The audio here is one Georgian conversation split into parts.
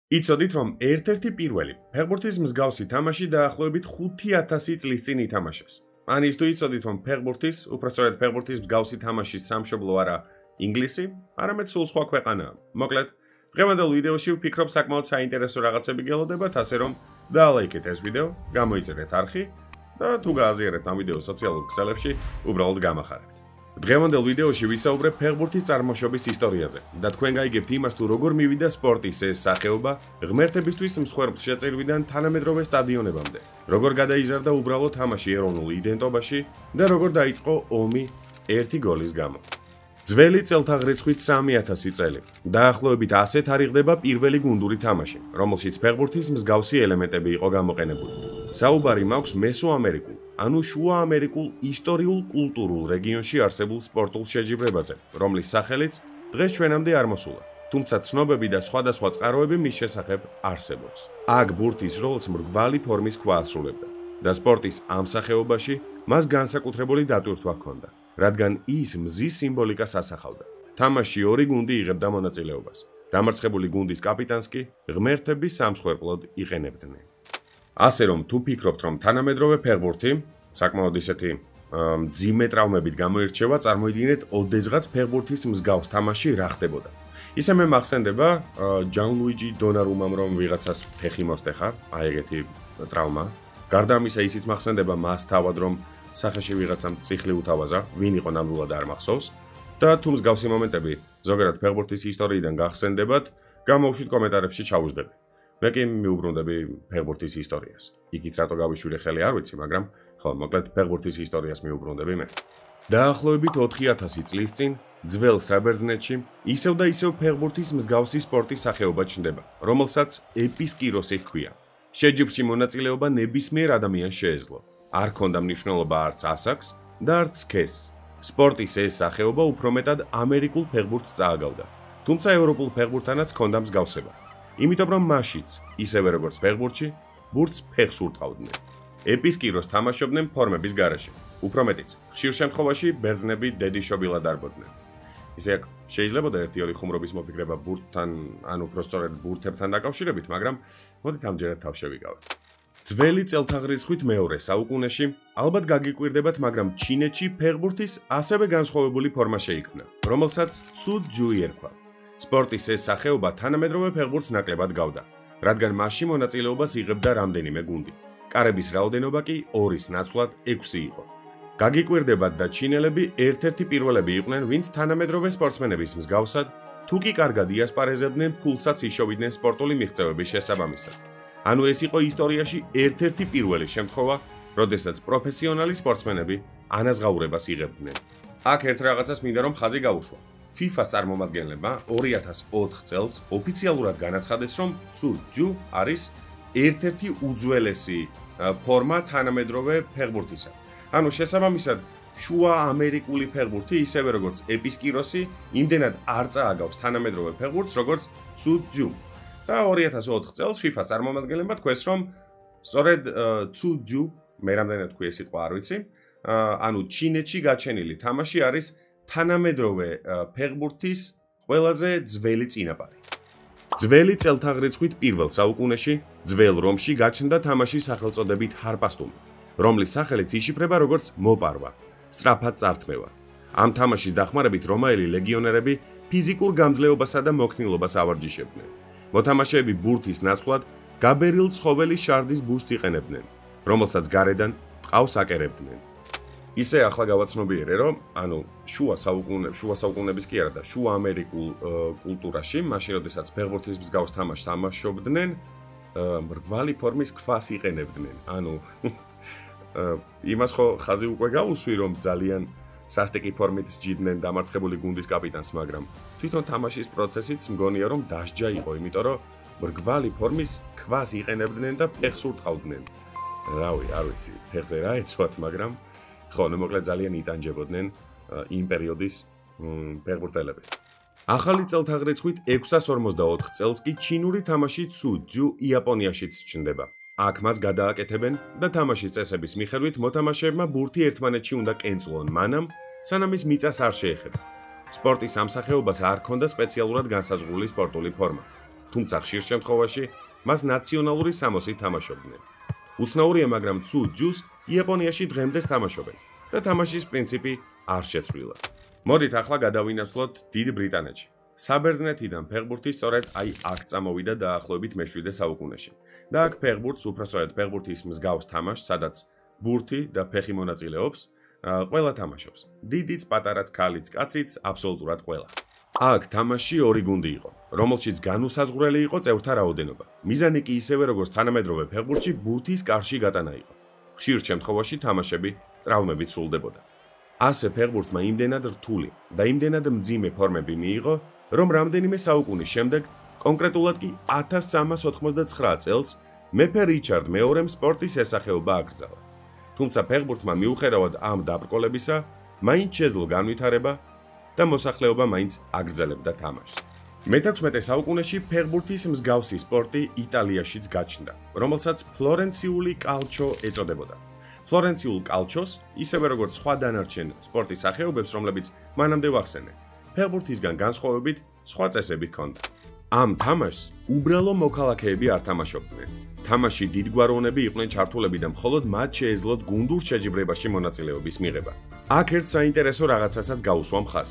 იცოდით, რომ ერთ-ერთი პირველი ფეხბურთის მსგავსი თამაში დაახლოებით 5000 წლის წინ ითამაშეს. ან ის თუ იცოდით, რომ ფეხბურთის, უпростоრად ფეხბურთის მსგავსი თამაშის სამშობლო არა ინგლისი, არამედ სულ სხვა ქვეყანაა. მოკლედ, დღევანდელ ვიდეოში ვფიქრობ საკმაოდ საინტერესო რაღაცები გელოდებათ, ასე რომ დაალაიქეთ ეს ვიდეო, გამოიწერეთ არხი და თუ გააზიარებთ ამ ვიდეოს სოციალურ ქსელებში, უბრალოდ გამახარებთ. დღევანდელ ვიდეოში ვისაუბრებ ფეხბურთის წარმოშობის ისტორიაზე და თქვენ გაიგებთ იმას, თუ როგორ მივიდა სპორტის ეს სახეობა ღმერთებისთვის მსხვერპლ შეწირვიდან თანამედროვე სტადიონებამდე, როგორ გადაიზარდა უბრალოდ თამაში ეროვნულ იდენტობაში და როგორ დაიწყო ომი ერთი გოლის გამო. ძველი წელთაღრიცხვით 3000 წელი. დაახლოებით ასეთ თარიღდება პირველი გუნდური თამაში, რომელშიც ფეხბურთის მსგავსი ელემენტები იყო გამოყენებული. საუბარი მაქვს მესოამერიკულ, ანუ შუაამერიკულ ისტორიულ-კულტურულ რეგიონში არსებულ სპორტულ შეჯიბრებაზე, რომლის სახელიც დღეს ჩვენამდე არ მოსულა. თუმცა ცნობები და სხვადასხვა წყაროები მის შესახებ არსებობს. აქ ბურთის როლს მრგვალი ფორმის ქვა ასრულებდა და სპორტის ამ სახეობაში მას განსაკუთრებული დატვირთვა ჰქონდა, რადგან ის მზის სიმბოლიკას ასახავდა. თამაში ორი გუნდი იღებდა მონაწილეობას. დამარცხებული გუნდის კაპიტანს კი ღმერთების სამსხვერპლოდ იყენებდნენ. ასე რომ თუ ფიქრობთ, რომ თანამედროვე ფეხბურთი საკმაოდ ისეთი მძიმე ტრავმებით გამოირჩევა, წარმოიდგინეთ, ოდესღაც ფეხბურთის მსგავს თამაში რა ხდებოდა. ისე მე მახსენდება ჯანლუიჯი დონარუმამ რომ ვიღაცას ფეხი მოსტეხა, აი ეგეთი ტრავმა. გარდა ამისა ისიც მახსენდება მას თავად რომ სახეში ვიღაცამ წიხლი უთავაზა, ვინ იყო ნამდვილად არ მახსოვს და თუ მსგავსი მომენტები ზოგადად ფეხბურთის ისტორიიდან გახსენდებათ, გამოვშვით კომენტარებში ჩავუждები. მე კი მიუბრუნდები ფეხბურთის ისტორიას. იქით რატო გავიშვირე ხელი არ ვიცი, მაგრამ ხო, მოკლედ ფეხბურთის ისტორიას მიუბრუნდები მე. დაახლოებით 4000 წლის წინ ძველ საბერძნეთში ისევ და ისევ ფეხბურთის მსგავსი სპორტის სახეობა ჩნდება, რომელსაც ეპისკიროსი ჰქვია. შეჯიბრში მონაწილეობა ნებისმიერ ადამიანს შეეძლო. არ ქონდა მნიშვნელობა არც ასაკს და არც სქესს. სპორტის ეს სახეობა უფრო მეტად ამერიკულ ფეხბურთს წააგავდა, თუმცა ევროპულ ფეხბურთთანაც ქონდა მსგავსება. იმიტომ რომ მაშიც, ისევე როგორც ფეხბურთში, ბურთს ფეხს ურტყავდნენ. ეპისკიროს თამაშობდნენ ფორმების გარეშე. უფრო მეტიც, ხშირ შემთხვევაში ბერძნები დედიშობილად არბოდნენ. ისე შეიძლებოდა ერთი-ორი ხუმრობის მოფიქრება ბურთთან, ან უпростоრად ბურთებთან დაკავშირებით, მაგრამ მოდით ამჯერად თავ შევიკავოთ. ძველი წელთაღრიცხვით მეორე საუკუნეში ალბათ გაგიკვირდებათ, მაგრამ ჩინეთში ფეხბურთის ასევე განსხვავებული ფორმა შეიქმნა, რომელსაც ცუდჯუი ერქვა. სპორტის ეს სახეობა თანამედროვე ფეხბურთს ნაკლებად გავდა, რადგან მასში მონაწილეობას იღებდა რამდენიმე გუნდი. კარების რაოდენობა კი 2-ის ნაცვლად 6 იყო. გაგიკვირდებათ და ჩინელები ერთ-ერთი პირველები იყვნენ, ვინც თანამედროვე სპორტსმენების მსგავსად, თუ კი კარგად იასპარეზებდნენ, ფულსაც იშოვიდნენ სპორტული მიღწევების შესაბამისად. ანუ ეს იყო ისტორიაში ერთ-ერთი პირველი შემთხვევა, როდესაც პროფესიონალი სპორტსმენები ანაზღაურებას იღებდნენ. აქ ერთ რაღაცას მინდა რომ ხაზი გაუსვა. FIFA-ს წარმომადგენლებმა 2004 წელს ოფიციალურად განაცხადეს, რომ ცუდჯუ არის ერთ-ერთი უძველესი ფორმა თანამედროვე ფეხბურთისა. ანუ შესაბამისად, შუა ამერიკული ფეხბურთი, ისევე როგორც ეპისკიროსი, იმდენად არ წააგავს თანამედროვე ფეხბურთს, როგორც ცუდჯუ. და 2004 წელს FIFA წარმომადგენლებმა თქვეს, რომ სწორედ ცუდჯუ, მე რამდენად თქვი ეს სიტყვა არ ვიცი, ანუ ჩინეთში გაჩენილი თამაში არის თანამედროვე ფეხბურთის ყველაზე ძველი წინაპარი. ძველი წელთაღრიცხვით პირველ საუკუნეში ძველ რომში გაჩნდა თამაშის სახელწოდებით ჰარპასტუმი, რომლის სახელიც იშიფრება როგორც მოპარვა, სწრაფად წართმევა. ამ თამაშის დახმარებით რომაელი ლეგიონერები ფიზიკურ გამძლეობასა და მოქნილობას ავარჯიშებდნენ. მოთამაშეები ბურთის ნაცვლად გაბერილ ცხოველის შარდის ბურთს იყენებდნენ, რომელსაც გარედან ტყავს აკერებდნენ. ისე ახლა გავაცნობიერე, რომ ანუ შუა საუკუნეების კი არა და შუა ამერიკულ კულტურაში, მაშინ როდესაც ფეხბურთის მსგავს თამაშს თამაშობდნენ, მრგვალი ფორმის ქვას იყენებდნენ. ანუ იმას ხო ხაზი უკვე გავუსვი, რომ ძალიან სასტიკი ფორმით სჯიდნენ დამარცხებული გუნდის კაპიტანს, მაგრამ თვითონ თამაშის პროცესიც მგონია რომ დასჯა იყო, იმიტომ რომ მრგვალი ფორმის ქვას იყენებდნენ და ფეხს ურტყავდნენ. რავი, არ ვიცი, ფეხზე რა ეცვათ, მაგრამ ხო, მოკლედ ძალიან იტანჯებოდნენ იმ პერიოდის ფეხბურთელები. ახალი წელთაღრიცხვით 654 წელს კი ჩინური თამაში ცუდჯუ იაპონიაშიც ჩნდება. აქ მას გადააკეთებენ და თამაშის წესების მიხედვით მოთამაშეებმა ბურთი ერთმანეთში უნდა კენწლონ მანამ, სანამ ის მიწას არ შეეხება. სპორტის ამ სახეობას არ ჰქონდა სპეციალურად განსაზღვრული სპორტული ფორმა. თუმცა ხშირ შემთხვევაში მას ნაციონალური სამოსით თამაშობდნენ. უცნაურია, მაგრამ ცუ ჯუს იაპონიაში დღემდე თამაშობენ და თამაშის პრინციპი არ შეცვლილა. მოდით ახლა გადავინაცვლოთ დიდ ბრიტანეთში. საბერძნეთიდან ფეხბურთი სწორედ აი აქ წამოვიდა დაახლოებით მე-7 საუკუნეში. და აქ ფეხბურთს, უпростоრად ფეხბურთის მსგავს თამაშს, სადაც ბურთი და ფეხი მონაწილეობს, ყველა თამაშობს. დიდიც, პატარაც, ქალიც, კაციც, აბსოლუტურად ყველა. აქ თამაში ორი გუნდი იყო, რომელშიც განუსაზღვრელი იყო წევრთა რაოდენობა. მიზანი კი ისევე როგორც თანამედროვე ფეხბურთში ბურთის კარში გატანა იყო. ხშირ შემთხვევაში თამაშები ტრავმებით სრულდებოდა. ასე ფეხბურთმა იმდენად რთული და იმდენად მძიმე ფორმები მიიღო, რომ რამდენიმე საუკუნის შემდეგ, კონკრეტულად კი 1399 წელს, მეფე რიჩარდ მეორემ სპორტის ესახეობა აკრძალა. თუმცა ფეხბურთმა მიუხედავად ამ დაბრკოლებისა, მაინც შეძლო განვითარება და მოსახლეობა მაინც აგრძელებდა თამაშს. მე-16 საუკუნეში ფეხბურთის მსგავსი სპორტი იტალიაშიც გაჩნდა, რომელსაც ფლორენციული კალჩო ეწოდებოდა. ფლორენციულ კალჩოს, ისევე როგორც სხვა დანარჩენ სპორტის სახეობებს, რომლებიც მანამდე ვახსენე, ფეხბურთისგან განსხვავებით სხვა წესები ჰქონდა. ამ თამაშს უბრალო მოქალაქეები არ თამაშობდნენ. თამაში დიდგვაროვნები იყვნენ ჩართულები და მხოლოდ მათ შეეძლოთ გუნდურ შეჯიბრებაში მონაწილეობის მიღება. აქ ერთ საინტერესო რაღაცასაც გაუსვა მხას.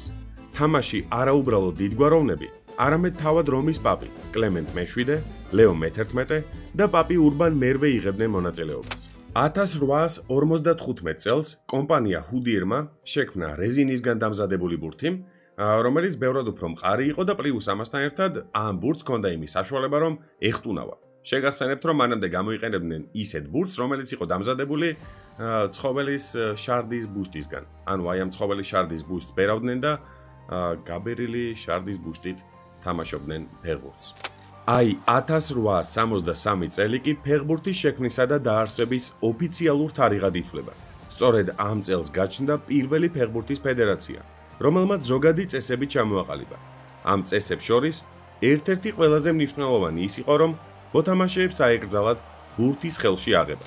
თამაში არაუბრალო დიდგვაროვნები, არამედ თავად რომის პაპი, კლემენტ მე-7, ლეო მე-11 და პაპი ურბან მე-8 იღებდნენ მონაწილეობას. 1855 წელს კომპანია ჰუდიერმა შექმნა რეზინისგან დამზადებული ბურთი, რომელიც ბევრად უფრო მყარი იყო და პლუს ამასთან ერთად ამ ბურთს ჰქონდა იმის საშუალება, რომ ეხტუნავა. შეგახსენებთ, რომ მანამდე გამოიყენებდნენ ისეთ ბურთს, რომელიც იყო დამზადებული ცხოველის შარდის ბუშტისგან. ანუ აი ამ ცხოველის შარდის ბუშტს ბერავდნენ და გაბერილი შარდის ბუშტით თამაშობდნენ ფეხბურთს. აი 1863 წელი კი ფეხბურთის შექმნისა და დაარსების ოფიციალურ თარიღად ითვლება. სწორედ ამ წელს გაჩნდა პირველი ფეხბურთის ფედერაცია, რომელმაც ზოგადი წესები ჩამოაყალიბა. ამ წესებს შორის ერთ-ერთი ყველაზე მნიშვნელოვანი ის იყო, რომ მოთამაშეებს აეკრძალათ ბურთის ხელში აღება.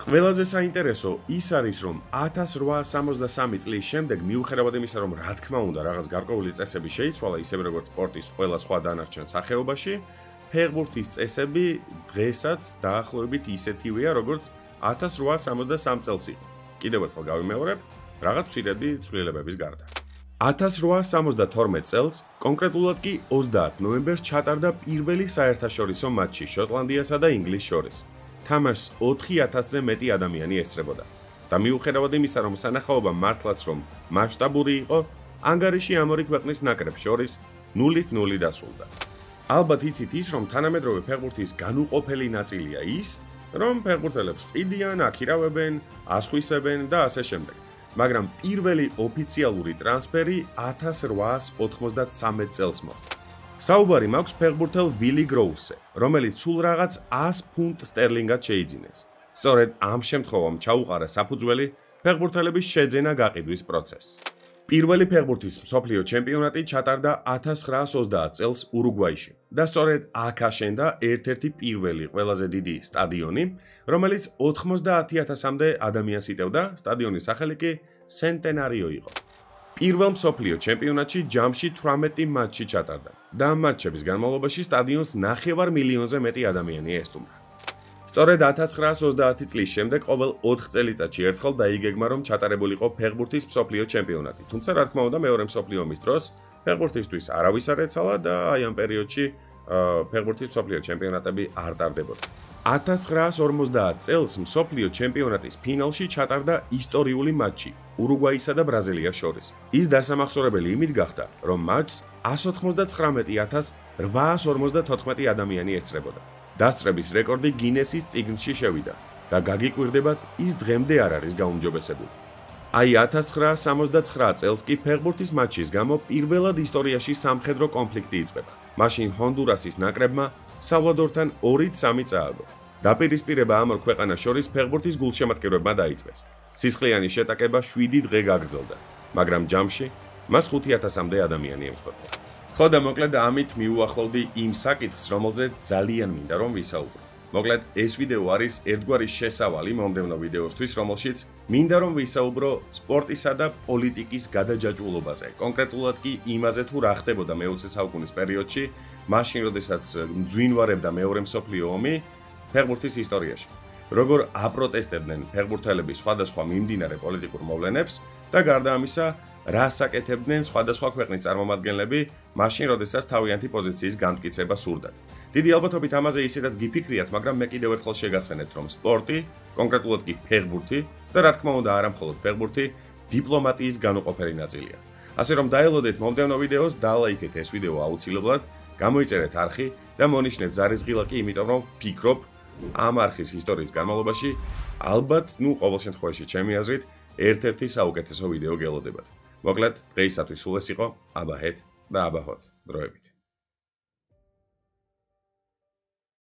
ყველაზე საინტერესო ის არის, რომ 1863 წლის შემდეგ, მიუხედავად იმისა, რომ რა თქმა უნდა რაღაც გარკვეული წესები შეიცვალა, ისევე როგორც სპორტის ყველა სხვა დანარჩენ სახეობაში, ფეხბურთის წესები დღესაც დაახლოებით ისეთივეა, როგორც 1863 წელს იყო. კიდევ ერთხელ გავიმეორებ, რაღაც მცირედი ცვლილებების გარდა. 1872 წელს, კონკრეტულად კი 30 ნოემბერს ჩატარდა პირველი საერთაშორისო მატჩი შოტლანდიასა და ინგლისს შორის. თამაშს 4000-ზე მეტი ადამიანი ესწრებოდა და მიუხედავად იმისა, რომ სანახაობა მართლაც რომ მასშტაბური იყო, ანგარიში ამ ორი ქვეყნის ნაკრებს შორის 0-0 დასრულდა. ალბათ იცით ის, რომ თანამედროვე ფეხბურთის განუყოფელი ნაწილია ის, რომ ფეხბურთელებს ყიდიან, აქირავებენ, ასხვისებენ და ასე შემდეგ. მაგრამ პირველი ოფიციალური ტრანსფერი 1893 წელს მოხდა. საუბარი მაქვს ფეხბურთელ ვილი გროუსზე, რომელიც სულ რაღაც 100 ფუნტ სტერლინგად შეიძინეს. სწორედ ამ შემთხვევამ ჩაუყარა საფუძველი ფეხბურთელების შეძენა გაყიდვის პროცესს. პირველი ფეხბურთის მსოფლიო ჩემპიონატი ჩატარდა 1930 წელს ურუგვაიში და სწორედ აქ აშენდა ერთ-ერთი პირველი ყველაზე დიდი სტადიონი, რომელიც 90000-მდე ადამიანს იტევდა, სტადიონის სახელი კი სენტენარიო იყო. პირველ მსოფლიო ჩემპიონატში ჯამში 18 მატჩი ჩატარდა და ამ მატჩების განმავლობაში სტადიონს 9 მილიონზე მეტი ადამიანი ესტუმრა. სწორედ 1930 წლის შემდეგ ყოველ 4 წელიწადში ერთხელ დაიგეგმა, რომ ჩატარებულიყო ფეხბურთის მსოფლიო ჩემპიონატი. თუმცა რა თქმა უნდა, მეორე მსოფლიო ომის დროს ფეხბურთისთვის არავის არ ეცალა და აი ამ პერიოდში ფეხბურთის მსოფლიო ჩემპიონატები არ ტარდებოდა. 1950 წელს მსოფლიო ჩემპიონატის ფინალში ჩატარდა ისტორიული მატჩი ურუგვაისა და ბრაზილიას შორის. ის დასამახსოვრებელი იმით გახდა, რომ მატჩს 199854 ადამიანი ესწრებოდა. დასწრების რეკორდი გინესის წიგნში შევიდა და გაგიკვირდებათ, ის დღემდე არ არის გაუმჯობესებული. აი 1969 წელს კი ფეხბურთის მატჩის გამო პირველად ისტორიაში სამხედრო კონფლიქტი იწყება. მაშინ ჰონდურასის ნაკრებმა სალვადორთან 2-3 წააგო. დაპირისპირება ამ ორ ქვეყანას შორის ფეხბურთის გულშემატკივრებმა დაიწყეს. სისხლიანი შეტაკება 7 დღე გაგრძელდა, მაგრამ ჯამში მას 5000-მდე ადამიანი ემსხვერპლა. ხო და მოკლედ ამით მიუახლოვდი იმ საკითხს, რომელზეც ძალიან მინდა რომ ვისაუბრო. მოკლედ, ეს ვიდეო არის ერთგვარი შესავალი მომდევნო ვიდეოსთვის, რომელშიც მინდა რომ ვისაუბრო სპორტისა და პოლიტიკის გადაჯაჭვულობაზე. კონკრეტულად კი იმაზე, თუ რა ხდებოდა მე-20 საუკუნის პერიოდში, მაშინ, როდესაც მძვინვარებდა მეორე მსოფლიო ომი ფეხბურთის ისტორიაში. როგორ აპროტესტებდნენ ფეხბურთელები სხვადასხვა მიმდინარე პოლიტიკურ მოვლენებს და გარდა ამისა, რას აკეთებდნენ სხვადასხვა ქვეყნის წარმომადგენლები, მაშინ, როდესაც თავიანთი პოზიციის განმტკიცება სურდათ. დიდი ალბათობით ამაზე ისედაც გიფიქრიათ, მაგრამ მე კიდევ ერთხელ შეგახსენებთ, რომ სპორტი, კონკრეტულად კი ფეხბურთი და რა თქმა უნდა არა მხოლოდ ფეხბურთი, დიპლომატიის განუყოფელი ნაწილია. ასე რომ დაელოდეთ მომდევნო ვიდეოს, დალაიქეთ ეს ვიდეო აუცილებლად, გამოიწერეთ არხი და მონიშნეთ ზარისღილაკი, იმიტომ რომ ვფიქრობ, ამ არხის ისტორიის განმავლობაში ალბათ, ყოველ შემთხვევაში ჩემი აზრით, ერთ-ერთი საუკეთესო ვიდეო გელოდებათ. მოკლედ, დღეისათვის სულ ეს იყო, აბაჰეთ და აბაჰოთ დროებით.